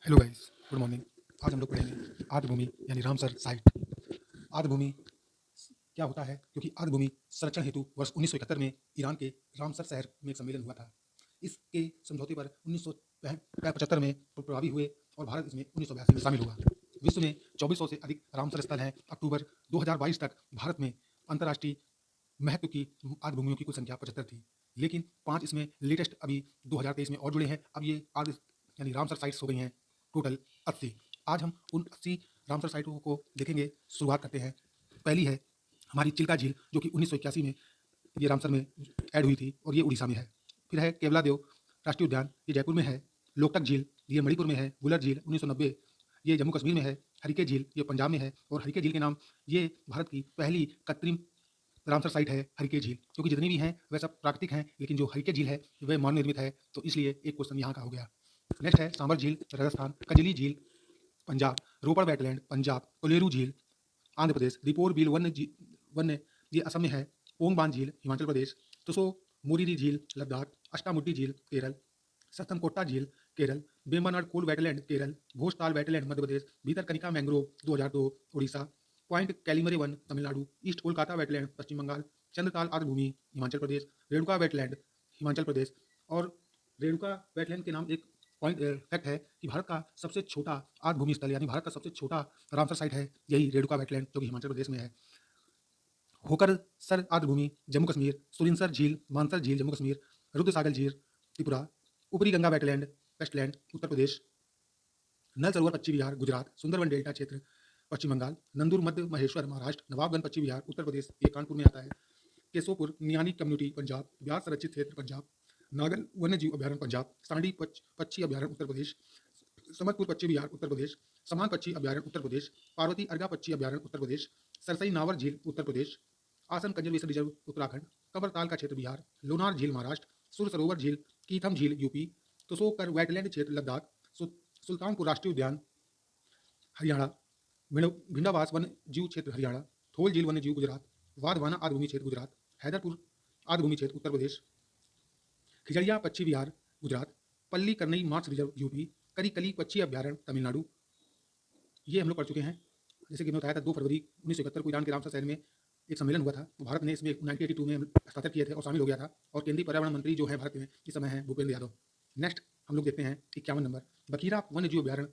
Hello guys, good morning. आज हम लोग पढ़ेंगे आर्द्रभूमि यानी रामसर साइट। आर्द्रभूमि क्या होता है? क्योंकि आर्द्रभूमि संरक्षण हेतु वर्ष 1971 में ईरान के रामसर शहर में एक सम्मेलन हुआ था। इसके समझौते पर 1975 में प्रभावी हुए और भारत इसमें 1982 में शामिल हुआ। विश्व में 2400 से अधिक रामसर स्थल हैं। अक्टूबर 2022 तक भारत में अंतर्राष्ट्रीय महत्व की आर्द्रभूमियों की कुल संख्या 75 थी, लेकिन 5 इसमें लेटेस्ट अभी 2023 में और जुड़े हैं। अब ये आर्द्र यानी रामसर साइट्स हो गई हैं टोटल 80। आज हम उन 80 रामसर साइटों को देखेंगे। शुरुआत करते हैं। पहली है हमारी चिल्का झील, जो कि 1981 में ये रामसर में ऐड हुई थी और ये उड़ीसा में है। फिर है केवला देव राष्ट्रीय उद्यान, ये जयपुर में है। लोकटक झील ये मणिपुर में है। बुलर झील 1990 ये जम्मू कश्मीर में है। हरिके झील ये पंजाब में है और हरिके झील के नाम ये भारत की पहली कृत्रिम रामसर साइट है हरिके झील, क्योंकि जितनी भी हैं वह सब प्राकृतिक हैं, लेकिन जो हरिके झील है वह मानव निर्मित है, तो इसलिए एक क्वेश्चन यहाँ का हो गया। नेक्स्ट है सांबर झील राजस्थान, कजली झील पंजाब, रोपड़ वेटलैंड पंजाब, कोलेरू झील आंध्र प्रदेश, दीपोर बिल वन्य ये असम में है। पोंगबान झील हिमाचल प्रदेश, तुसो मोरीरी झील लद्दाख, अष्टामुड्डी झील केरल, सतमकोट्टा झील Kerala, Vembanad Kol wetland Kerala, Bhojtal wetland Madhya Pradesh, Bhitarkanika mangrove 2002 Orissa, point Calimere वन तमिलनाडु, ईस्ट कोलकाता वेटलैंड पश्चिम बंगाल, चंद्रताल आर्द्रभूमि हिमाचल प्रदेश, रेणुका वेटलैंड हिमाचल प्रदेश। और रेणुका वेटलैंड के नाम एक पॉइंट फैक्ट है कि भारत का सबसे छोटा आर्द्रभूमि स्थल यानी भारत का सबसे छोटा रामसर साइट है यही रेणुका वेटलैंड, जो कि हिमाचल प्रदेश में है। होकरसर आर्द्रभूमि जम्मू कश्मीर, सुरिनसर झील मानसर झील जम्मू कश्मीर, रुद्रसागर झील त्रिपुरा, ऊपरी गंगा वेटलैंड वेस्टलैंड उत्तर प्रदेश, नल सरोवर पश्चिम बिहार गुजरात, सुंदरवन डेल्टा क्षेत्र पश्चिम बंगाल, नंदूर मध्य महेश्वर महाराष्ट्र, नवाबगंज पश्चिम बिहार उत्तर प्रदेश, ये कानपुर में आता है। केशोपुर नियानी कम्युनिटी पंजाब, ब्यास संरक्षित क्षेत्र पंजाब, नागल वन्य जीव अभ्यारण्य पंजाब, सांडी पक्षी अभ्यारण्य उत्तर प्रदेश, समतपुर पश्चिम बिहार उत्तर प्रदेश, समान पक्षी अभ्यारण्य उत्तर प्रदेश, पार्वती अर्गा पक्षी अभ्यारण्य उत्तर प्रदेश, सरसई नावर झील उत्तर प्रदेश, आसन कंजर्वेशन रिजर्व उत्तराखंड, कमरताल का क्षेत्र बिहार, लोनार झील महाराष्ट्र, सुर सरोवर झील कीथम झील यूपी, तुसोकर वेटलैंड क्षेत्र लद्दाख, सुल्तानपुर राष्ट्रीय उद्यान हरियाणा, भिंडावास वन्य जीव क्षेत्र हरियाणा, थोल झील वन्य जीव गुजरात, वाधवाना आर्द्रभूमि क्षेत्र गुजरात, हैदरपुर आर्द्रभूमि क्षेत्र उत्तर प्रदेश, खिजड़िया पक्षी बिहार गुजरात, पल्ली करनई मार्क्स रिजर्व यूपी, करीकली पक्षी अभ्यारण्य तमिलनाडु। ये हम लोग पढ़ चुके हैं। जैसे कि मैंने बताया था 2 फरवरी 1971 को ईरान के रामसर शहर में एक सम्मेलन हुआ था। तो भारत ने इसमें 1982 में हस्ताक्षर किए थे और शामिल हो गया था। और केंद्रीय पर्यावरण मंत्री जो है भारत में इस समय है भूपेंद्र यादव। नेक्स्ट हम लोग देखते हैं 51 नंबर, बखीरा वन्य जीव अभ्यारण्य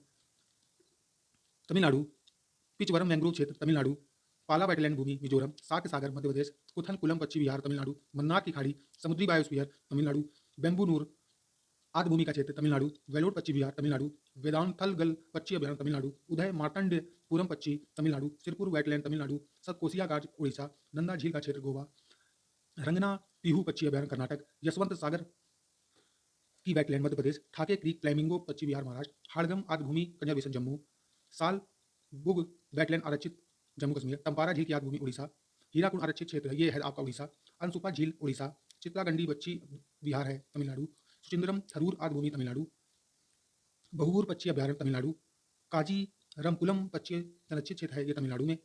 तमिलनाडु, पिचवरम मैंग्रोव क्षेत्र तमिलनाडु, पाला वेटलैंड भूमि मिजोरम, सार्क सागर मध्य प्रदेश, कुथन कुलम पश्चिम बिहार तमिलनाडु, मन्नार की खाड़ी समुद्री बायोस्फीयर तमिलनाडु, बेम्बुनूर आर्द्रभूमि का क्षेत्र तमिलनाडु, वेलोर पश्चिम बिहार तमिलनाडु, वेदांथलगल पक्षी अभ्यारण्य तमिलनाडु, उदय मार्तंडपुरम पक्षी तमिलनाडु, सिरपुर वेटलैंड तमिलनाडु, सतकोसिया घाट उड़ीसा, नंदा झील का क्षेत्र गोवा, रंगना पीहू पक्षी अभ्यारण्य कर्नाटक, यशवंत सागर की वेटलैंड मध्य प्रदेश, ठाके क्रीक फ्लैमिंगो पश्चिम बिहार महाराष्ट्र, हाड़गम आर्द्रभूमि कंजर्वेशन जम्मू, साल बुग वेटलैंड आरक्षित जम्मू कश्मीर, तंपारा झील की आर्द्रभूमि उड़ीसा, हीराकुंड आरक्षित क्षेत्र ये है आपका उड़ीसा, अनसुपा झील उड़ीसा, चित्रागंडी बच्ची बिहार है तमिलनाडु, सुचिंद्रम थरूर आर्द्रभूमि तमिलनाडु, बहुबूर पक्षी अभ्यारण्य तमिलनाडु, काजी रमकुलम पक्षी संरक्षित क्षेत्र है ये तमिलनाडु में।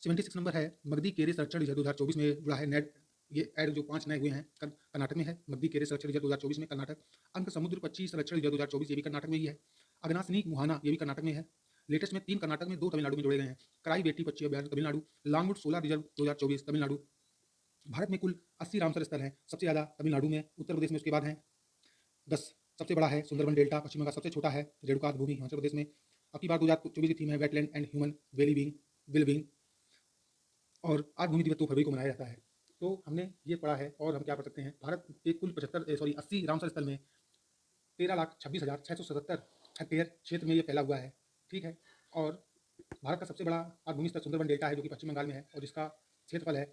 76 नंबर है मगधी केरे संरक्षण रिजर्व 2024 में जुड़ा है नेट। ये ऐड जो 5 नए हुए हैं कर्नाटक में है। मगधी केरे संरक्षण रिजर्व 2024 में कर्नाटक, अंक समुद्र पक्षी संरक्षण रिजर्व 2024 ये भी कर्नाटक में ही है। अगनासनी मुहाना ये भी कर्नाटक में है। लेटेस्ट में 3 कर्नाटक में 2 तमिलनाडु में जोड़े गए हैं। कराई बेटी पक्षी अभ्यारण्य तमिलनाडु, लांगुड 16 रिजर्व 2024 तमिलनाडु। भारत में कुल 80 रामसर स्थल हैं। सबसे ज़्यादा तमिलनाडु में, उत्तर प्रदेश में उसके बाद हैं 10। सबसे बड़ा है सुंदरवन डेल्टा पश्चिम बंगाल, सबसे छोटा है रेणुका आर्द्रभूमि हिमाचल प्रदेश में। अब की बार 2024 की थीम है वेटलैंड एंड ह्यूमन वेलबींग और आर्द्रभूमि दिवस 2 फरवरी को मनाया जाता है। तो हमने ये पढ़ा है और हम क्या पढ़ सकते हैं, भारत के कुल 80 रामसर स्थल में 13,26,677 हेक्टेयर क्षेत्र में ये फैला हुआ है। ठीक है। और भारत का सबसे बड़ा आर्द्रभूमि स्थल सुंदरवन डेल्टा है, जो कि पश्चिम बंगाल में है और जिसका क्षेत्रफल है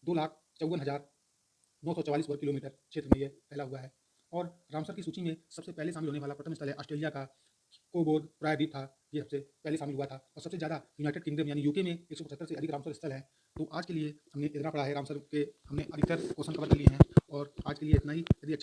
2,54,944 वर्ग किलोमीटर क्षेत्र में ये फैला हुआ है। और रामसर की सूची में सबसे पहले शामिल होने वाला प्रथम स्थल है ऑस्ट्रेलिया का कोबोर्ग प्रायद्वीप था, ये सबसे पहले शामिल हुआ था। और सबसे ज़्यादा यूनाइटेड किंगडम यानी यूके में 175 से अधिक रामसर स्थल है। तो आज के लिए हमने इतना पढ़ा है, रामसर के हमने अधिकतर क्वेश्चन कवर कर लिए हैं और आज के लिए इतना ही। यदि